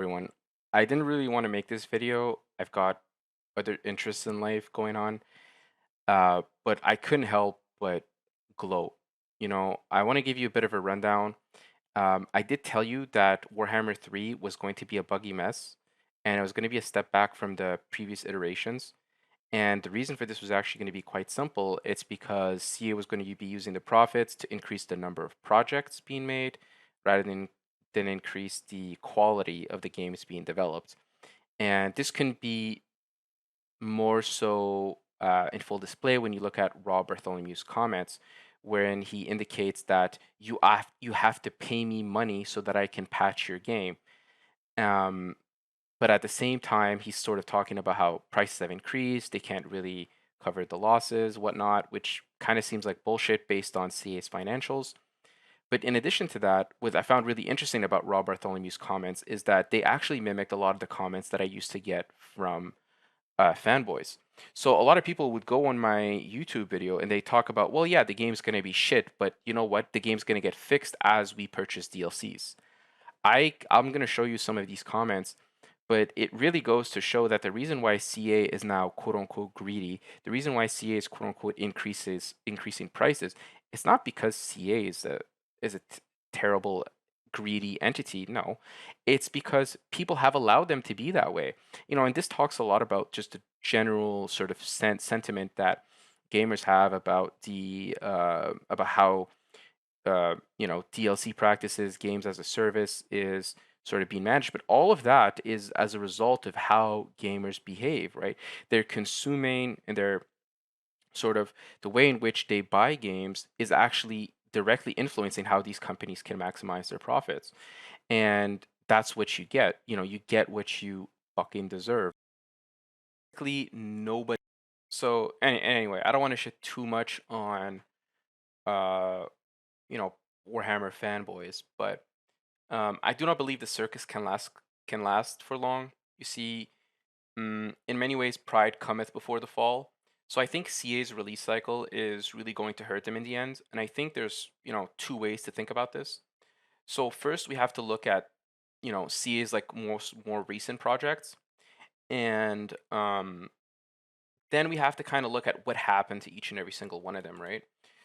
everyone. I didn't really want to make this video. I've got other interests in life going on, but I couldn't help but gloat. I want to give you a bit of a rundown. I did tell you that Warhammer 3 was going to be a buggy mess, and it was going to be a step back from the previous iterations. And the reason for this was actually going to be quite simple. It's because CA was going to be using the profits to increase the number of projects being made rather than increase the quality of the games being developed. And this can be more so in full display when you look at Rob Bartholomew's comments, wherein he indicates that you have to pay me money so that I can patch your game. Um, but at the same time, he's sort of talking about how prices have increased, they can't really cover the losses, whatnot, which kind of seems like bullshit based on CA's financials. But in addition to that, what I found really interesting about Rob Bartholomew's comments is that they actually mimicked a lot of the comments that I used to get from fanboys. So a lot of people would go on my YouTube video and they talk about, well, yeah, the game's going to be shit, but you know what? The game's going to get fixed as we purchase DLCs. I'm going to show you some of these comments, but it really goes to show that the reason why CA is now quote unquote greedy, the reason why CA is quote unquote increasing prices, it's not because CA is a terrible greedy entity. No, it's because people have allowed them to be that way. And this talks a lot about just the general sort of sentiment that gamers have about how DLC practices, games as a service is sort of being managed, but all of that is as a result of how gamers behave, right? They're consuming and they're sort of the way in which they buy games is actually directly influencing how these companies can maximize their profits. And that's what you get. You get what you fucking deserve. Basically, nobody. So, anyway, I don't want to shit too much on, uh, you know, Warhammer fanboys, but I do not believe the circus can last for long. You see, in many ways, pride cometh before the fall. So I think CA's release cycle is really going to hurt them in the end. And I think there's two ways to think about this. So first, we have to look at CA's like more recent projects, and then we have to kind of look at what happened to each and every single one of them, right?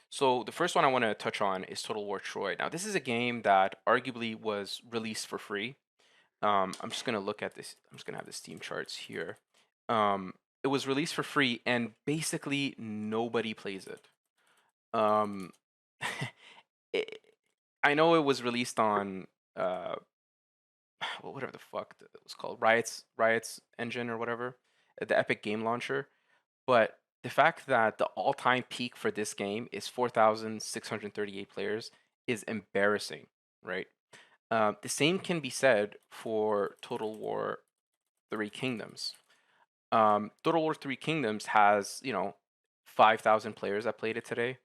So the first one I want to touch on is Total War Troy. Now, this is a game that arguably was released for free. I'm just gonna look at this. I'm just gonna have the Steam charts here. It was released for free, and basically nobody plays it. Um, it I know it was released on uh, whatever the fuck it was called, Riots Engine or whatever, the Epic Game Launcher. But the fact that the all-time peak for this game is 4,638 players is embarrassing, right? The same can be said for Total War Three Kingdoms. Total War Three Kingdoms has 5,000 players that played it today,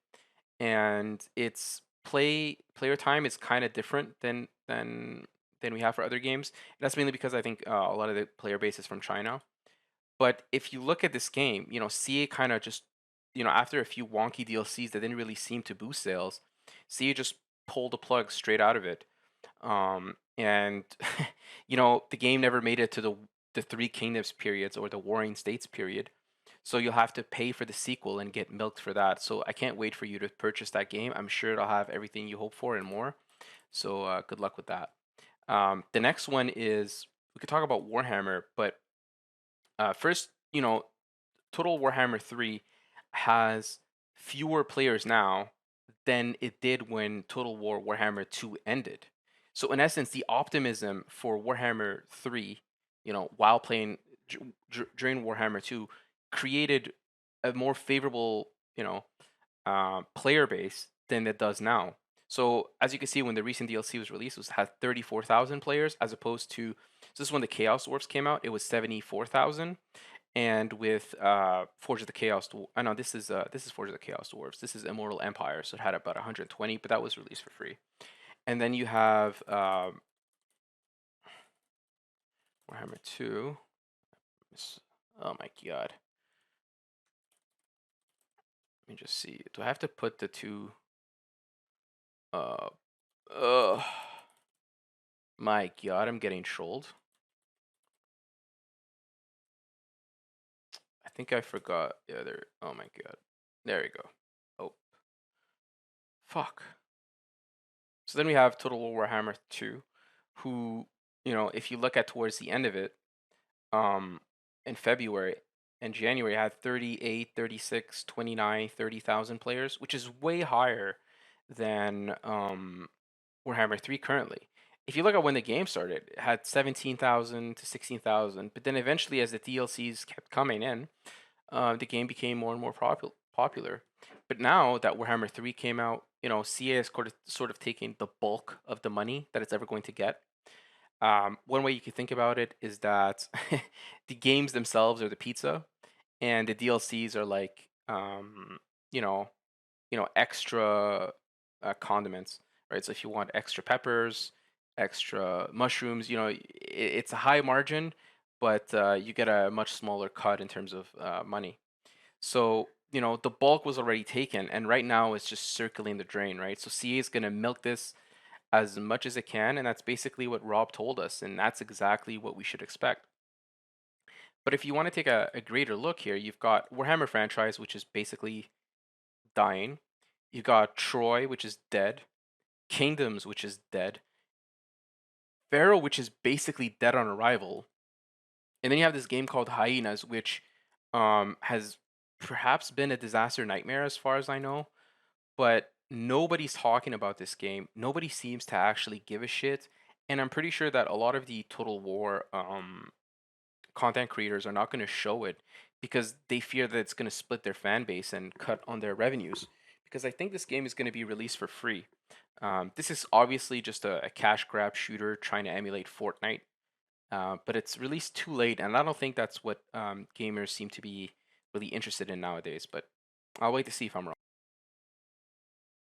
and its player time is kind of different than we have for other games. And that's mainly because I think a lot of the player base is from China. But if you look at this game, CA kind of just, after a few wonky DLCs that didn't really seem to boost sales, CA just pulled the plug straight out of it. And the game never made it to the Three Kingdoms periods or the Warring States period. So you'll have to pay for the sequel and get milked for that. So I can't wait for you to purchase that game. I'm sure it'll have everything you hope for and more. So good luck with that. The next one is we could talk about Warhammer, but first, Total Warhammer 3 has fewer players now than it did when Total War Warhammer 2 ended. So in essence, the optimism for Warhammer 3, while playing during Warhammer 2, created a more favorable, player base than it does now. So as you can see, when the recent DLC was released, it had 34,000 players, as opposed to, so this is when the Chaos Dwarfs came out, it was 74,000. And with Forge of the Chaos, I know this is Forge of the Chaos Dwarfs. This is Immortal Empire, so it had about 120, but that was released for free. And then you have Warhammer 2. Oh my god. Let me just see. Do I have to put the two? Uh, my god, I'm getting trolled. think I forgot. Yeah, there. Oh my god. There you go. Oh, fuck. So then we have Total War Warhammer 2, who, if you look at towards the end of it, um, in February and January, had 38, 36, 29, 30,000 players, which is way higher than Warhammer 3 currently. If you look at when the game started, it had 17,000 to 16,000, but then eventually, as the DLCs kept coming in, the game became more and more popular. But now that Warhammer 3 came out, CA is sort of taking the bulk of the money that it's ever going to get. One way you could think about it is that the games themselves are the pizza, and the DLCs are like, you know, extra condiments, right? So if you want extra peppers, extra mushrooms, it's a high margin, but you get a much smaller cut in terms of money. So, the bulk was already taken, and right now it's just circling the drain, right? So CA is going to milk this as much as it can, and that's basically what Rob told us, and that's exactly what we should expect. But if you want to take a greater look here, you've got Warhammer franchise, which is basically dying. You got Troy, which is dead. Kingdoms, which is dead. Pharaoh, which is basically dead on arrival. And then you have this game called Hyenas, which has perhaps been a disaster nightmare as far as I know. But nobody's talking about this game. Nobody seems to actually give a shit. And I'm pretty sure that a lot of the Total War content creators are not going to show it because they fear that it's going to split their fan base and cut on their revenues. Because I think this game is going to be released for free. This is obviously just a cash grab shooter trying to emulate Fortnite, but it's released too late, and I don't think that's what gamers seem to be really interested in nowadays. But I'll wait to see if I'm wrong.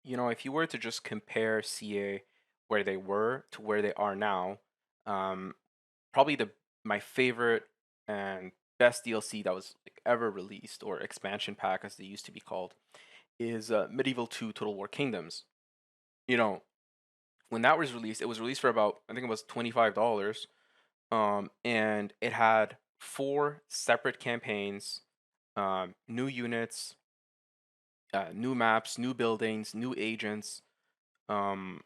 If you were to just compare CA where they were to where they are now, um, probably the my favorite and best DLC that was like ever released, or expansion pack as they used to be called, is Medieval 2 Total War Kingdoms. You know, when that was released, it was released for about, I think it was $25. And it had four separate campaigns, new units, new maps, new buildings, new agents, um,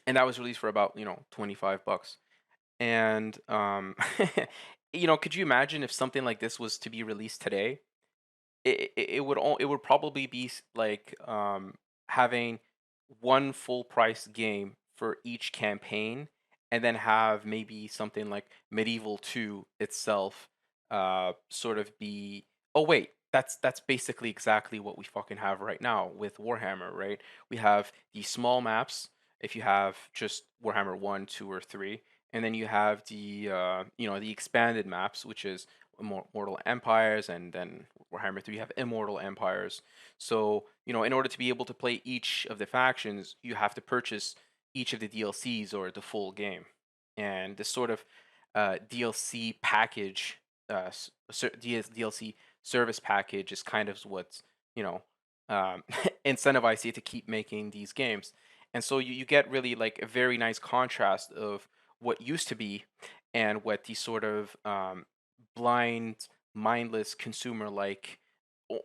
and that was released for about 25 bucks. And could you imagine if something like this was to be released today? It would probably be like having one full price game for each campaign, and then have maybe something like Medieval 2 itself sort of be, oh wait, that's basically exactly what we fucking have right now with Warhammer, right? We have these small maps if you have just Warhammer 1, 2, or 3, and then you have the expanded maps, which is Mortal Empires, and then Warhammer 3 have Immortal Empires. So, in order to be able to play each of the factions, you have to purchase each of the DLCs or the full game. And this sort of DLC package, DLC service package is kind of what's, you know, incentivized you to keep making these games. And so you get really like a very nice contrast of what used to be and what the sort of blind, mindless consumer, like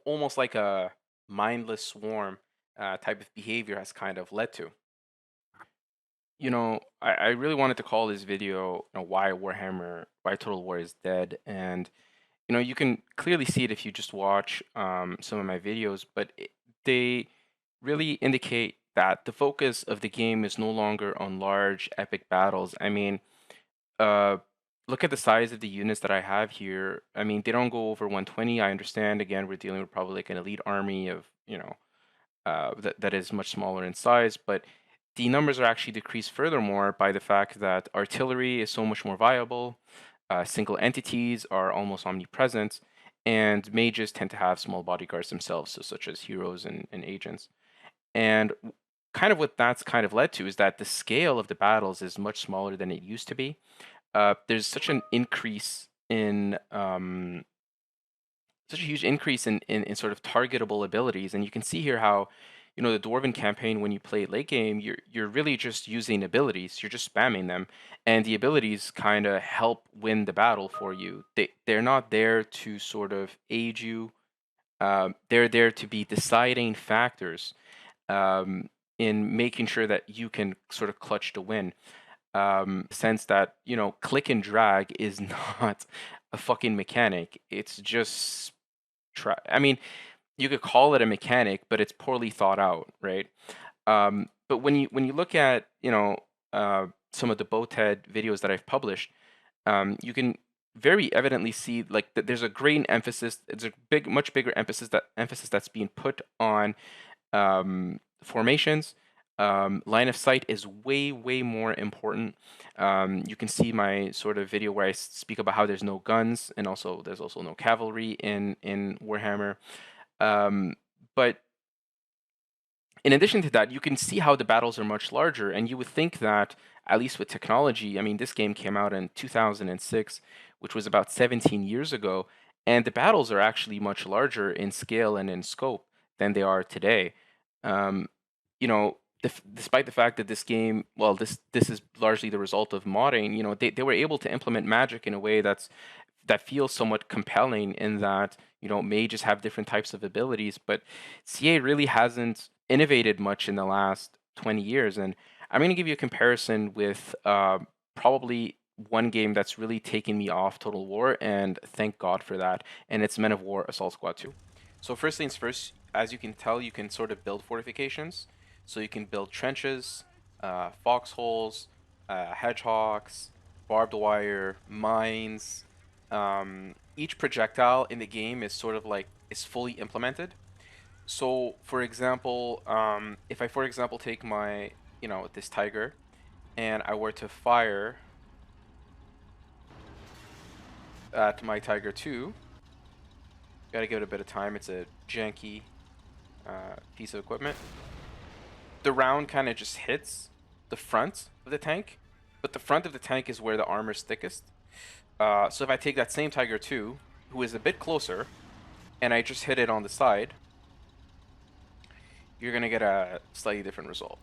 almost like a mindless swarm type of behavior has kind of led to. I really wanted to call this video, why Total War is dead. And, you can clearly see it if you just watch some of my videos, but they really indicate that the focus of the game is no longer on large, epic battles. I mean, uh, look at the size of the units that I have here. I mean, they don't go over 120. I understand. Again, we're dealing with probably like an elite army of, that is much smaller in size, but the numbers are actually decreased furthermore by the fact that artillery is so much more viable, single entities are almost omnipresent, and mages tend to have small bodyguards themselves, so such as heroes and agents. And kind of what that's kind of led to is that the scale of the battles is much smaller than it used to be. There's such a huge increase in sort of targetable abilities, and you can see here how the Dwarven campaign, when you play late game, you're really just using abilities. You're just spamming them, and the abilities kind of help win the battle for you. They're not there to sort of aid you. They're there to be deciding factors um, in making sure that you can sort of clutch the win. Sense that click and drag is not a fucking mechanic. It's just I mean, you could call it a mechanic, but it's poorly thought out, right? But when you look at some of the Boted videos that I've published, you can very evidently see like that there's a great emphasis. It's a much bigger emphasis that's being put on formations. Line of sight is way more important. You can see my sort of video where I speak about how there's no guns, and also there's also no cavalry in Warhammer. Um, but in addition to that, you can see how the battles are much larger, and you would think that, at least with technology, I mean, this game came out in 2006, which was about 17 years ago, and the battles are actually much larger in scale and in scope than they are today. Um, Despite the fact that this game, well, this is largely the result of modding, they were able to implement magic in a way that feels somewhat compelling in that mages have different types of abilities, but CA really hasn't innovated much in the last 20 years. And I'm going to give you a comparison with probably one game that's really taken me off Total War, and thank God for that, and it's Men of War Assault Squad 2. So first things first, as you can tell, you can sort of build fortifications. So you can build trenches, foxholes, hedgehogs, barbed wire, mines. Each projectile in the game is sort of like is fully implemented. So, for example, if I, for example, take my, this tiger, and I were to fire at my tiger 2, gotta give it a bit of time. It's a janky piece of equipment. The round kind of just hits the front of the tank, but the front of the tank is where the armor's thickest. So if I take that same tiger 2, who is a bit closer, and I just hit it on the side, you're gonna get a slightly different result.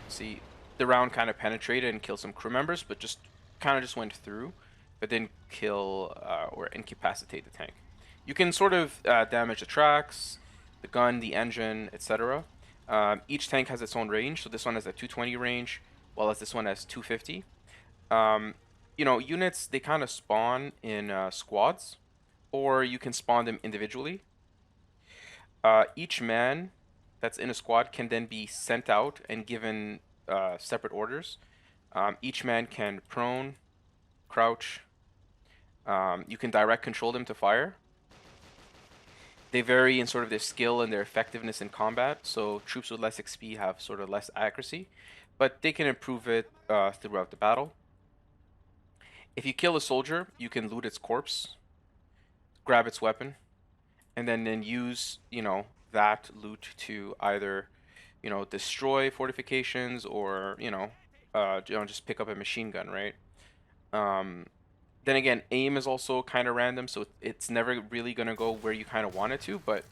See, the round kind of penetrated and killed some crew members, but just kind of just went through, but didn't kill or incapacitate the tank. You can sort of damage the tracks, the gun, the engine, etc. Each tank has its own range, so this one has a 220 range, while as this one has 250. Units, they kind of spawn in squads, or you can spawn them individually. Each man that's in a squad can then be sent out and given separate orders. Each man can prone, crouch. You can direct control them to fire. They vary in sort of their skill and their effectiveness in combat, so troops with less XP have sort of less accuracy, but they can improve it throughout the battle. If you kill a soldier, you can loot its corpse, grab its weapon, and then use, that loot to either, destroy fortifications or, just pick up a machine gun, right? Then again, aim is also kind of random, so it's never really going to go where you kind of want it to, but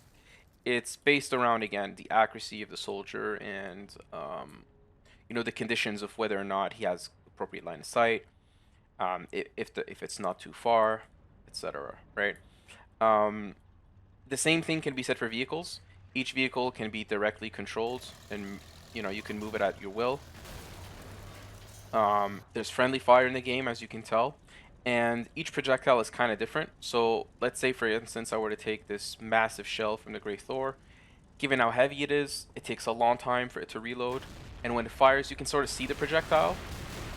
it's based around, again, the accuracy of the soldier and, the conditions of whether or not he has appropriate line of sight, if it's not too far, etc., right? The same thing can be said for vehicles. Each vehicle can be directly controlled, and you can move it at your will. There's friendly fire in the game, as you can tell, and each projectile is kind of different. So let's say, for instance, I were to take this massive shell from the Grey Thor. Given how heavy it is, it takes a long time for it to reload, and when it fires, you can sort of see the projectile,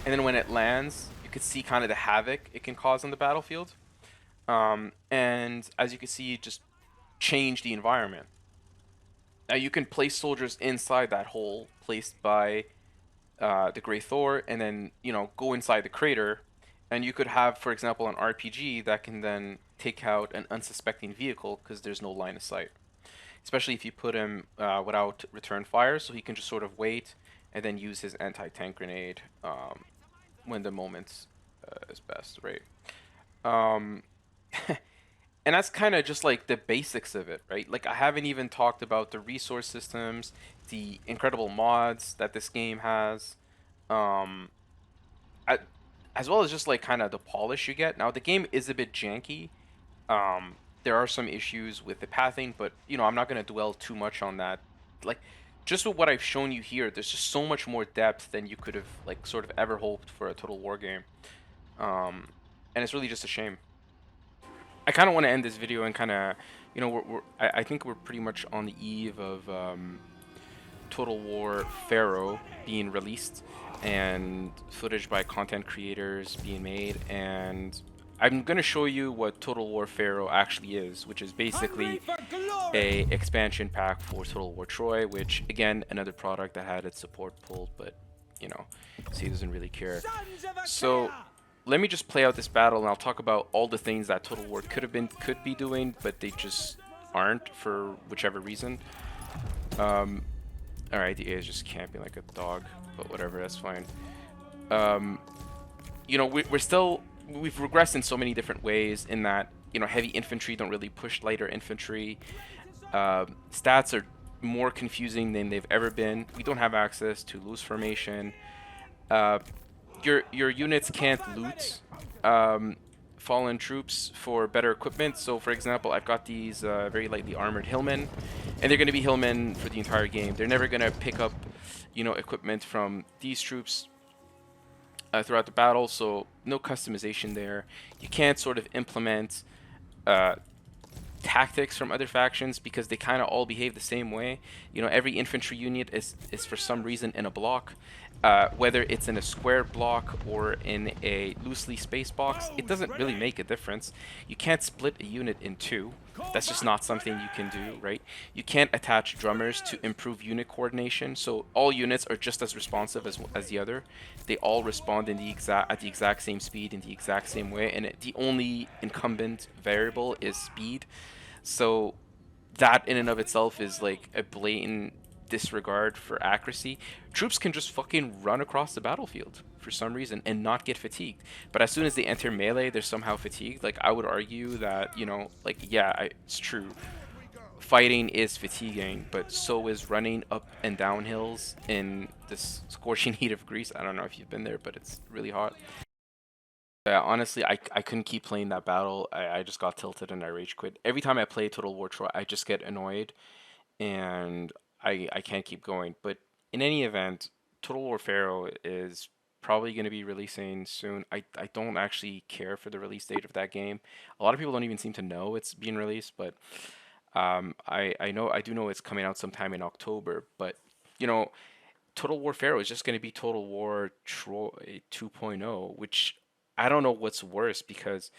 and then when it lands, you can see kind of the havoc it can cause on the battlefield. And as you can see, just change the environment. Now you can place soldiers inside that hole placed by the Grey Thor, and then go inside the crater, and you could have, for example, an RPG that can then take out an unsuspecting vehicle because there's no line of sight. Especially if you put him without return fire, so he can just sort of wait and then use his anti-tank grenade when the moment is best, right? Um, And that's kind of just like the basics of it, right? Like I haven't even talked about the resource systems, the incredible mods that this game has, um, I, as well as just like kind of the polish you get. Now the game is a bit janky. There are some issues with the pathing, but I'm not gonna dwell too much on that. Like, just with what I've shown you here, there's just so much more depth than you could have like sort of ever hoped for a Total War game. Um, and it's really just a shame. I kind of want to end this video and kind of, I think we're pretty much on the eve of Total War Pharaoh being released and footage by content creators being made, and I'm gonna show you what Total War Pharaoh actually is, which is basically a expansion pack for Total War Troy, which again another product that had its support pulled, but he doesn't really care. So let me just play out this battle and I'll talk about all the things that Total War could be doing, but they just aren't for whichever reason. Alright, the A is just camping like a dog, but whatever, that's fine. We've regressed in so many different ways in that, heavy infantry don't really push lighter infantry. Stats are more confusing than they've ever been. We don't have access to loose formation. Your units can't loot fallen troops for better equipment. So for example, I've got these very lightly armored hillmen, and they're going to be hillmen for the entire game. They're never going to pick up equipment from these troops throughout the battle, so no customization there. You can't sort of implement tactics from other factions because they kind of all behave the same way. Every infantry unit is for some reason in a block. Whether it's in a square block or in a loosely spaced box, it doesn't really make a difference. You can't split a unit in two. That's just not something you can do, right? You can't attach drummers to improve unit coordination, so all units are just as responsive as the other. They all respond at the exact same speed in the exact same way, and the only incumbent variable is speed. So that in and of itself is like a blatant disregard for accuracy. Troops can just fucking run across the battlefield for some reason and not get fatigued. But as soon as they enter melee, they're somehow fatigued. Like, I would argue that, it's true. Fighting is fatiguing, but so is running up and down hills in this scorching heat of Greece. I don't know if you've been there, but it's really hot. Yeah, honestly, I couldn't keep playing that battle. I just got tilted and I rage quit. Every time I play Total War Troy, I just get annoyed and I can't keep going. But in any event, Total War Pharaoh is probably going to be releasing soon. I don't actually care for the release date of that game. A lot of people don't even seem to know it's being released, but I do know it's coming out sometime in October. But you know, Total War Pharaoh is just going to be Total War Troy 2.0, which I don't know what's worse because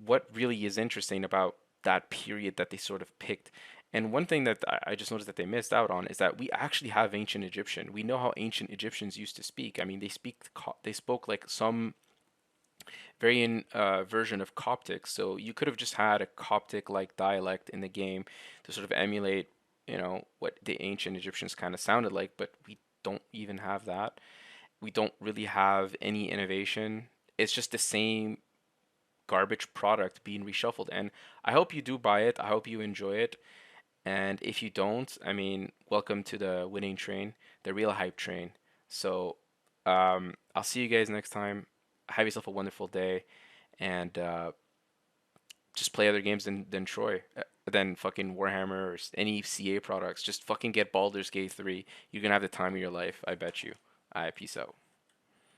what really is interesting about that period that they sort of picked. And one thing that I just noticed that they missed out on is that we actually have ancient Egyptian. We know how ancient Egyptians used to speak. I mean, they spoke like some variant version of Coptic. So you could have just had a Coptic-like dialect in the game to sort of emulate, what the ancient Egyptians kind of sounded like. But we don't even have that. We don't really have any innovation. It's just the same garbage product being reshuffled. And I hope you do buy it. I hope you enjoy it. And if you don't, I mean, welcome to the winning train, the real hype train. So I'll see you guys next time. Have yourself a wonderful day, and just play other games than Troy, than fucking Warhammer or any CA products. Just fucking get Baldur's Gate 3. You're gonna have the time of your life, I bet you. Alright, peace out.